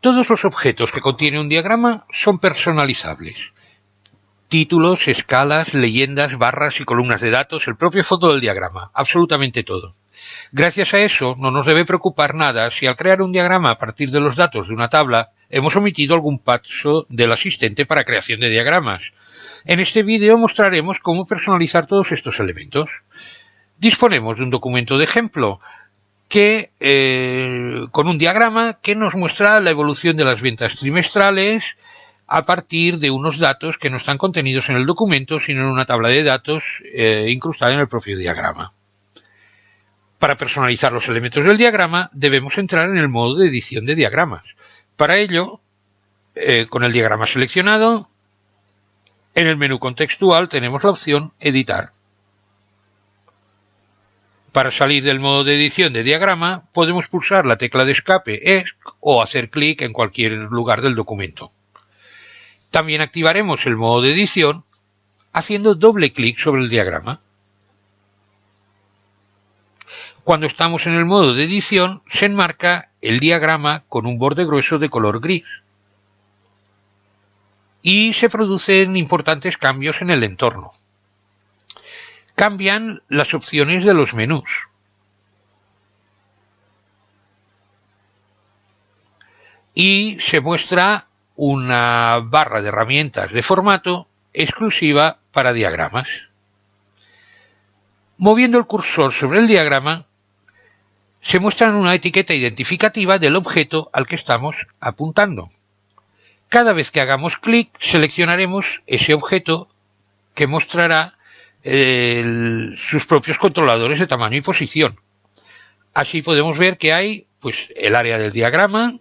Todos los objetos que contiene un diagrama son personalizables. Títulos, escalas, leyendas, barras y columnas de datos, el propio fondo del diagrama, absolutamente todo. Gracias a eso no nos debe preocupar nada si al crear un diagrama a partir de los datos de una tabla hemos omitido algún paso del asistente para creación de diagramas. En este vídeo mostraremos cómo personalizar todos estos elementos. Disponemos de un documento de ejemplo que con un diagrama que nos muestra la evolución de las ventas trimestrales a partir de unos datos que no están contenidos en el documento, sino en una tabla de datos incrustada en el propio diagrama. Para personalizar los elementos del diagrama debemos entrar en el modo de edición de diagramas. Para ello, con el diagrama seleccionado, en el menú contextual tenemos la opción Editar. Para salir del modo de edición de diagrama, podemos pulsar la tecla de escape ESC o hacer clic en cualquier lugar del documento. También activaremos el modo de edición haciendo doble clic sobre el diagrama. Cuando estamos en el modo de edición, se enmarca el diagrama con un borde grueso de color gris y se producen importantes cambios en el entorno. Cambian las opciones de los menús. Y se muestra una barra de herramientas de formato exclusiva para diagramas. Moviendo el cursor sobre el diagrama, se muestra una etiqueta identificativa del objeto al que estamos apuntando. Cada vez que hagamos clic, seleccionaremos ese objeto que mostrará sus propios controladores de tamaño y posición. Así podemos ver que hay el área del diagrama,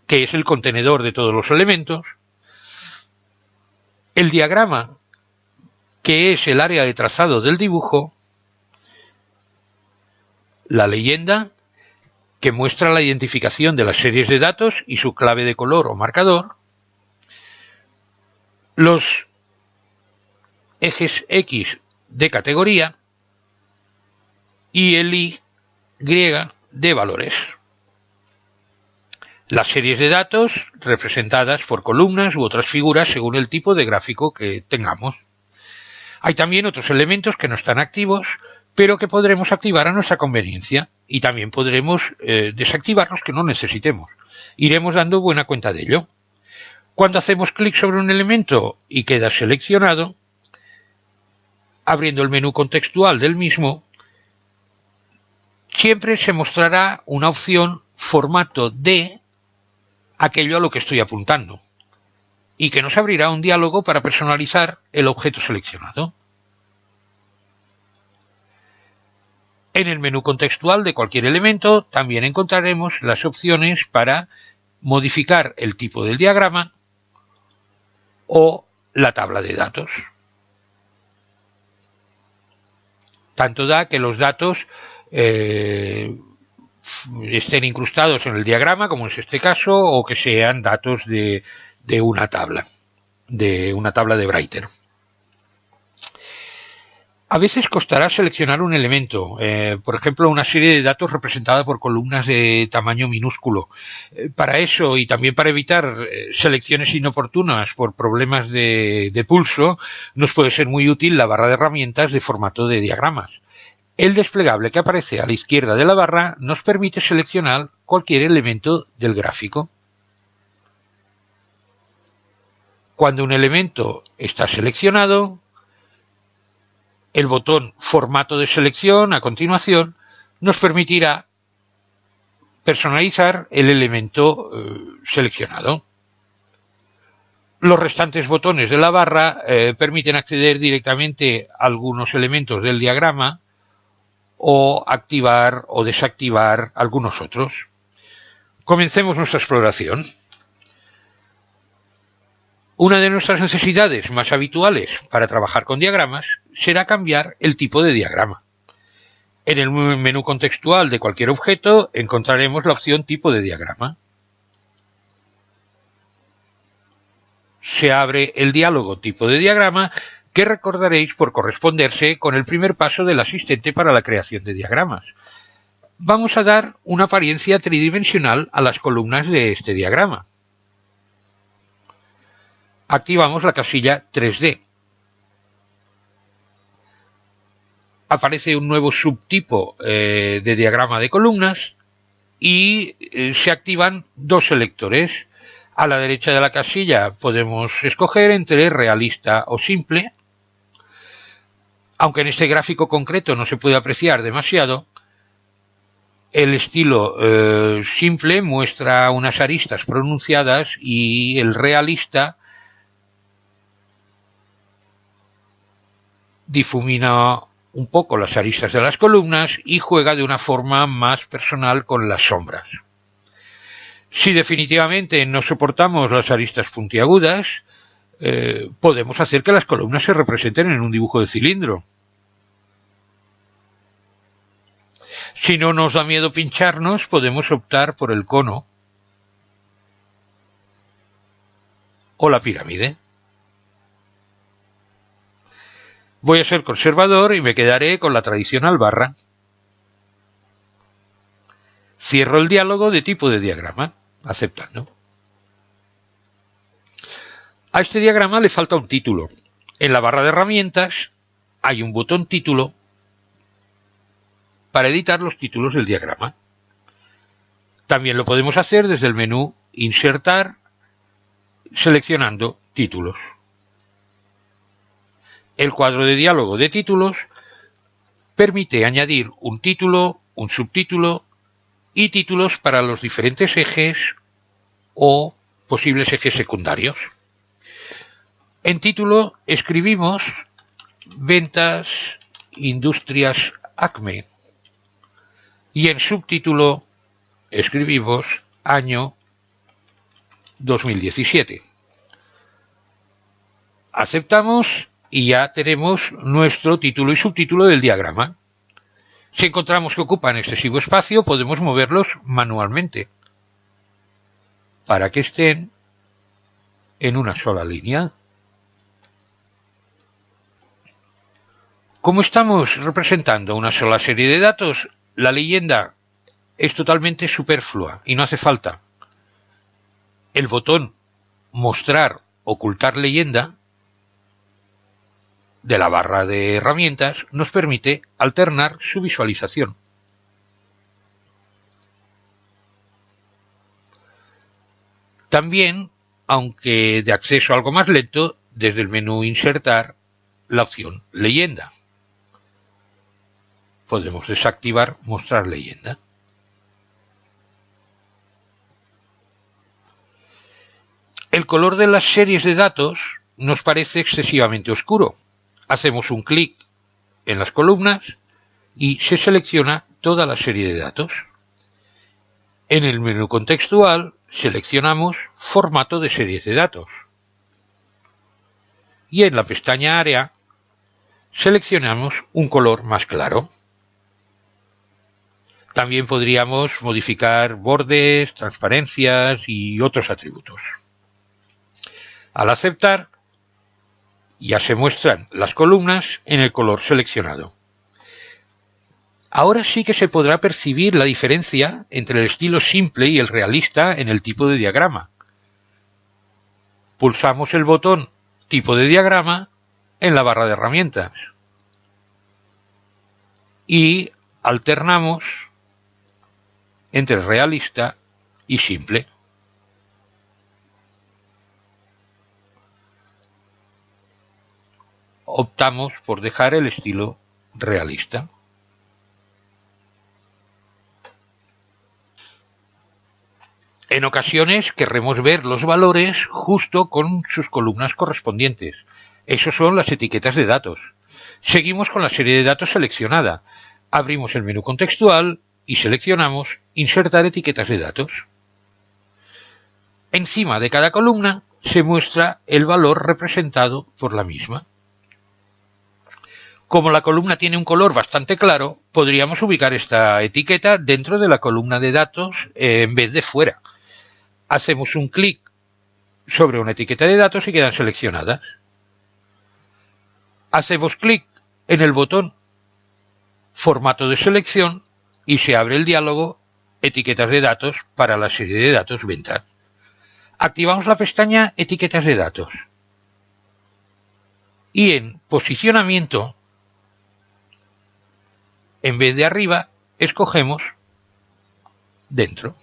que es el contenedor de todos los elementos, el diagrama, que es el área de trazado del dibujo, la leyenda, que muestra la identificación de las series de datos y su clave de color o marcador, los ejes X de categoría y el Y de valores. Las series de datos representadas por columnas u otras figuras según el tipo de gráfico que tengamos. Hay también otros elementos que no están activos, pero que podremos activar a nuestra conveniencia, y también podremos desactivar los que no necesitemos. Iremos dando buena cuenta de ello. Cuando hacemos clic sobre un elemento y queda seleccionado, abriendo el menú contextual del mismo, siempre se mostrará una opción formato de aquello a lo que estoy apuntando y que nos abrirá un diálogo para personalizar el objeto seleccionado. En el menú contextual de cualquier elemento también encontraremos las opciones para modificar el tipo del diagrama o la tabla de datos. Tanto da que los datos estén incrustados en el diagrama, como es este caso, o que sean datos de una tabla de Writer. A veces costará seleccionar un elemento, por ejemplo, una serie de datos representada por columnas de tamaño minúsculo. Para eso y también para evitar selecciones inoportunas por problemas de pulso, nos puede ser muy útil la barra de herramientas de formato de diagramas. El desplegable que aparece a la izquierda de la barra nos permite seleccionar cualquier elemento del gráfico. Cuando un elemento está seleccionado, el botón Formato de selección a continuación nos permitirá personalizar el elemento seleccionado. Los restantes botones de la barra permiten acceder directamente a algunos elementos del diagrama o activar o desactivar algunos otros. Comencemos nuestra exploración. Una de nuestras necesidades más habituales para trabajar con diagramas será cambiar el tipo de diagrama. En el menú contextual de cualquier objeto encontraremos la opción Tipo de diagrama. Se abre el diálogo Tipo de diagrama, que recordaréis por corresponderse con el primer paso del asistente para la creación de diagramas. Vamos a dar una apariencia tridimensional a las columnas de este diagrama. Activamos la casilla 3D. Aparece un nuevo subtipo de diagrama de columnas y se activan dos selectores. A la derecha de la casilla podemos escoger entre realista o simple. Aunque en este gráfico concreto no se puede apreciar demasiado, el estilo simple muestra unas aristas pronunciadas y el realista difumina un poco las aristas de las columnas y juega de una forma más personal con las sombras. Si definitivamente no soportamos las aristas puntiagudas, podemos hacer que las columnas se representen en un dibujo de cilindro. Si no nos da miedo pincharnos, podemos optar por el cono o la pirámide. Voy a ser conservador y me quedaré con la tradicional barra. Cierro el diálogo de tipo de diagrama, aceptando. A este diagrama le falta un título. En la barra de herramientas hay un botón título para editar los títulos del diagrama. También lo podemos hacer desde el menú Insertar, seleccionando Títulos. El cuadro de diálogo de títulos permite añadir un título, un subtítulo y títulos para los diferentes ejes o posibles ejes secundarios. En título escribimos Ventas Industrias Acme y en subtítulo escribimos Año 2017. Aceptamos y ya tenemos nuestro título y subtítulo del diagrama. Si encontramos que ocupan excesivo espacio, podemos moverlos manualmente para que estén en una sola línea. Como estamos representando una sola serie de datos, la leyenda es totalmente superflua y no hace falta. El botón Mostrar, ocultar leyenda de la barra de herramientas nos permite alternar su visualización. También, aunque de acceso algo más lento, desde el menú Insertar, la opción Leyenda. Podemos desactivar Mostrar leyenda. El color de las series de datos nos parece excesivamente oscuro. Hacemos un clic en las columnas y se selecciona toda la serie de datos. En el menú contextual seleccionamos Formato de series de datos. Y en la pestaña Área seleccionamos un color más claro. También podríamos modificar bordes, transparencias y otros atributos. Al aceptar, ya se muestran las columnas en el color seleccionado. Ahora sí que se podrá percibir la diferencia entre el estilo simple y el realista en el tipo de diagrama. Pulsamos el botón Tipo de diagrama en la barra de herramientas y alternamos entre realista y simple. Optamos por dejar el estilo realista. En ocasiones querremos ver los valores justo con sus columnas correspondientes. Esos son las etiquetas de datos. Seguimos con la serie de datos seleccionada. Abrimos el menú contextual y seleccionamos Insertar etiquetas de datos. Encima de cada columna se muestra el valor representado por la misma. Como la columna tiene un color bastante claro, podríamos ubicar esta etiqueta dentro de la columna de datos en vez de fuera. Hacemos un clic sobre una etiqueta de datos y quedan seleccionadas. Hacemos clic en el botón Formato de selección y se abre el diálogo Etiquetas de datos para la serie de datos ventas. Activamos la pestaña Etiquetas de datos Y en posicionamiento, en vez de arriba, escogemos dentro.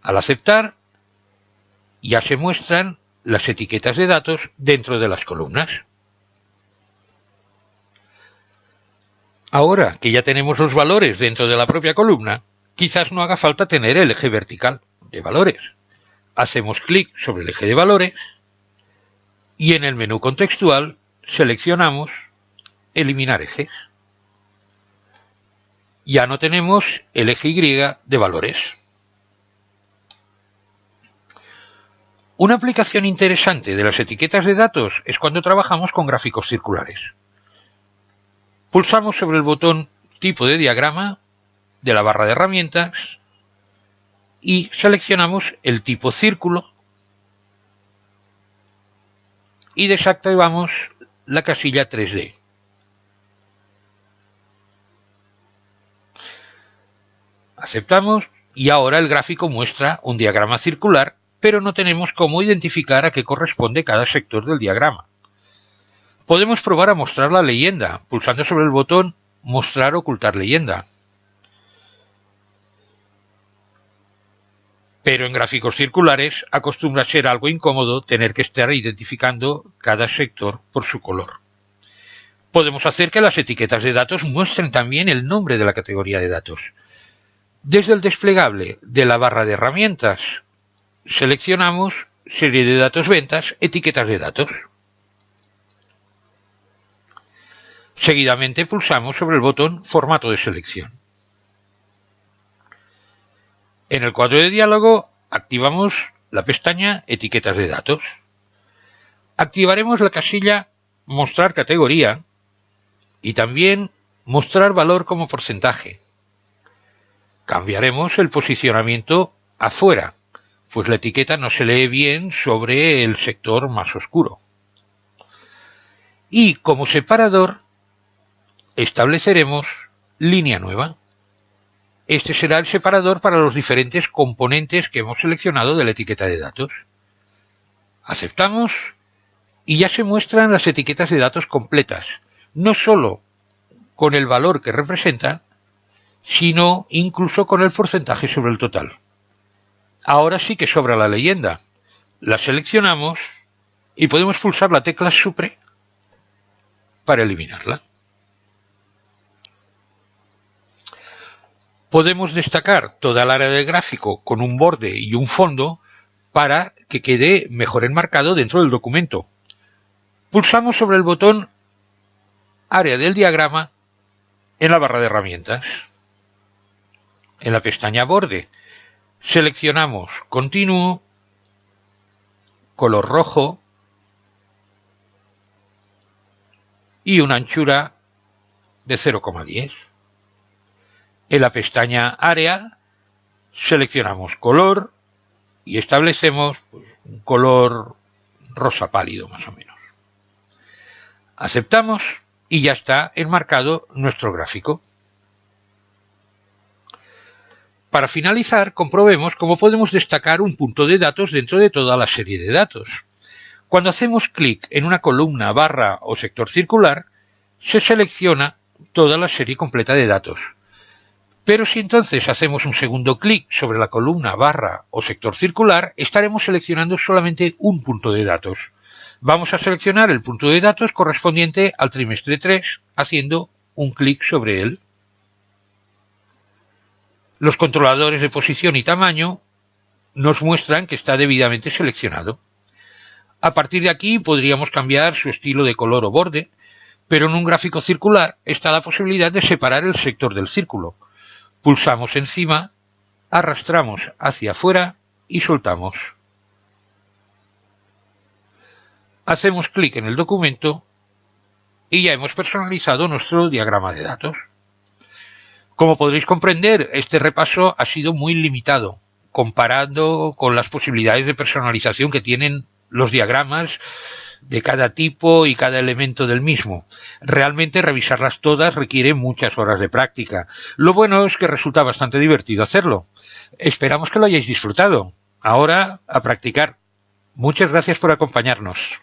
Al aceptar, ya se muestran las etiquetas de datos dentro de las columnas. Ahora que ya tenemos los valores dentro de la propia columna, quizás no haga falta tener el eje vertical de valores. Hacemos clic sobre el eje de valores y en el menú contextual seleccionamos Eliminar ejes. Ya no tenemos el eje Y de valores. Una aplicación interesante de las etiquetas de datos es cuando trabajamos con gráficos circulares. Pulsamos sobre el botón Tipo de diagrama de la barra de herramientas y seleccionamos el tipo círculo y desactivamos la casilla 3D. Aceptamos y ahora el gráfico muestra un diagrama circular, pero no tenemos cómo identificar a qué corresponde cada sector del diagrama. Podemos probar a mostrar la leyenda, pulsando sobre el botón Mostrar o ocultar leyenda. Pero en gráficos circulares acostumbra ser algo incómodo tener que estar identificando cada sector por su color. Podemos hacer que las etiquetas de datos muestren también el nombre de la categoría de datos. Desde el desplegable de la barra de herramientas, seleccionamos Serie de datos ventas, etiquetas de datos. Seguidamente pulsamos sobre el botón Formato de selección. En el cuadro de diálogo activamos la pestaña Etiquetas de datos. Activaremos la casilla Mostrar categoría y también Mostrar valor como porcentaje. Cambiaremos el posicionamiento afuera, pues la etiqueta no se lee bien sobre el sector más oscuro. Y como separador estableceremos línea nueva. Este será el separador para los diferentes componentes que hemos seleccionado de la etiqueta de datos. Aceptamos y ya se muestran las etiquetas de datos completas, no solo con el valor que representan, sino incluso con el porcentaje sobre el total. Ahora sí que sobra la leyenda. La seleccionamos y podemos pulsar la tecla Supre para eliminarla. Podemos destacar toda el área del gráfico con un borde y un fondo para que quede mejor enmarcado dentro del documento. Pulsamos sobre el botón Área del diagrama en la barra de herramientas. En la pestaña Borde seleccionamos Continuo, color rojo y una anchura de 0,10. En la pestaña Área seleccionamos Color y establecemos un color rosa pálido más o menos. Aceptamos y ya está enmarcado nuestro gráfico. Para finalizar, comprobemos cómo podemos destacar un punto de datos dentro de toda la serie de datos. Cuando hacemos clic en una columna, barra o sector circular, se selecciona toda la serie completa de datos. Pero si entonces hacemos un segundo clic sobre la columna, barra o sector circular, estaremos seleccionando solamente un punto de datos. Vamos a seleccionar el punto de datos correspondiente al trimestre 3, haciendo un clic sobre él. Los controladores de posición y tamaño nos muestran que está debidamente seleccionado. A partir de aquí podríamos cambiar su estilo de color o borde, pero en un gráfico circular está la posibilidad de separar el sector del círculo. Pulsamos encima, arrastramos hacia afuera y soltamos. Hacemos clic en el documento y ya hemos personalizado nuestro diagrama de datos. Como podréis comprender, este repaso ha sido muy limitado, comparando con las posibilidades de personalización que tienen los diagramas de cada tipo y cada elemento del mismo. Realmente revisarlas todas requiere muchas horas de práctica. Lo bueno es que resulta bastante divertido hacerlo. Esperamos que lo hayáis disfrutado. Ahora, a practicar. Muchas gracias por acompañarnos.